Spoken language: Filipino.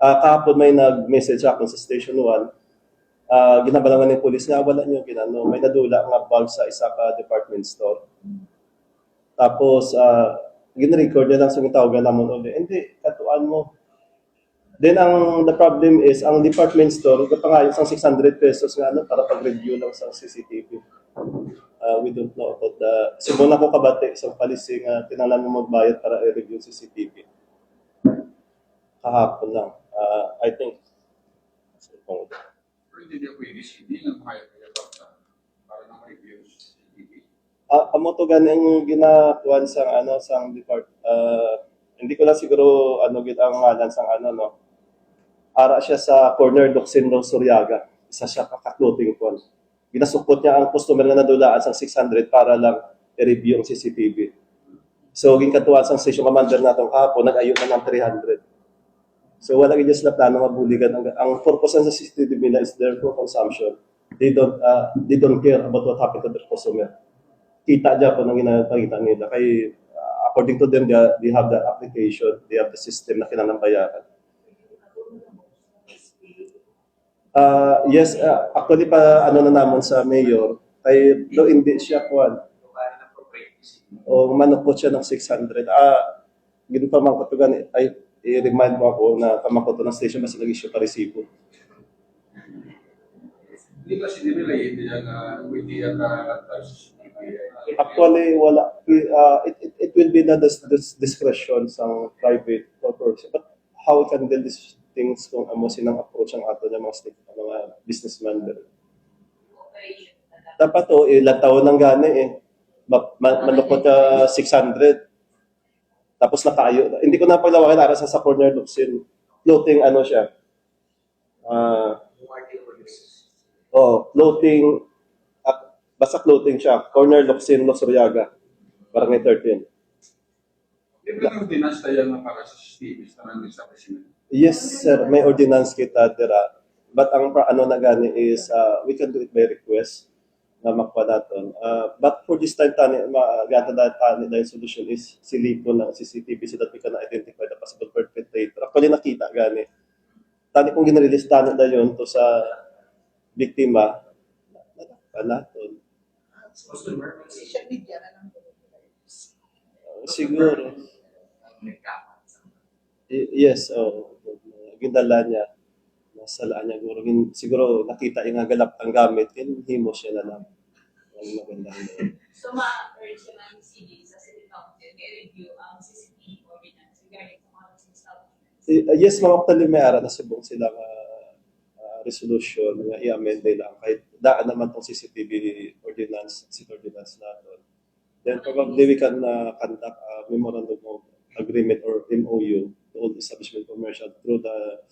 Kahapon may nag-message ako sa Station 1. Ginabalangan ng pulis nga, wala nyo ginano. May nadula nga bag sa isa ka department store. Tapos, gin-record niya lang sa mga tawagan naman ulit. Hindi, katuan mo. Then, the problem is, ang department store, kapangayos ang 600 pesos nga para pag-review lang sa CCTV. We don't know about the... Simula ko kabate sa palising, tinalan mo magbayad para i-review CCTV. Kahapon lang. I think. Pero hindi niya pwede hindi lang kaya para na ma-review sa CCTV. Amo to ganing ginakuan sang depart hindi ko lang siguro gid ang ngalan sang no. Ara siya sa corner Docsin Suryaga. Isa siya ka-clothing con. Ginasupot niya ang customer nga nadulaan sang 600 para lang i-review ang CCTV. So ginkatuan sang station commander natong kahapon nag-ayo na ng 300. So wala gid sila plano mabuligan ang purpose sa CCTV nila is there for consumption. They don't care about what happened to their customer. Kita dyan po nang ginapakita nila. Kay, according to them, they have the application, they have the system na kailangan bayaran. Yes, actually pa na naman sa mayor, kay do hindi siya kuan. O manukot siya ng 600. Ginto man ko to gani ay i-remind mo ako na pamakoto ng station mas nag-issue pa resibo. Hindi kasi nila hindi yan Actually, wala. It will be the discretion sa private corporation. But how we can deal these things kung amo sinang approach ang ato ng mga businessman. Dapat ilang taon nang gani malukot ka 600. Tapos nakaayo. Hindi ko na paglawakan ara sa corner Lucin. Floating siya. Floating basta clothing siya. Corner Lucin, Suryaga. Barangay 13. Di ba ng ordinance tayo na para sa CCTV sa ng establishment? Yes, sir. May ordinance kita dira. But ang na gani is we can do it by request na makuha natin. But for this time, gata dahil solution is silipon ng CCTV so that we can identify the possible perpetrator. Actually, nakita gani. Tani kung ginrelease tani na yun to sa biktima, natin. Social media na lang. Siguro. Yes, gindala niya. Nasalaan niya. Siguro nakita yung galap ang gamit. Himo siya na lang. Ang maganda. So, ma-urge na ng CD sa City Council, i-review ang CCTV ordinance regarding sa mga establishments. Yes, mga kapatid may ara na subong silang resolution nga i-amend nila kahit daan naman tong CCTV ordinance, city ordinance natin. Then probably we can conduct a memorandum of agreement or MOU to all establishment commercial through the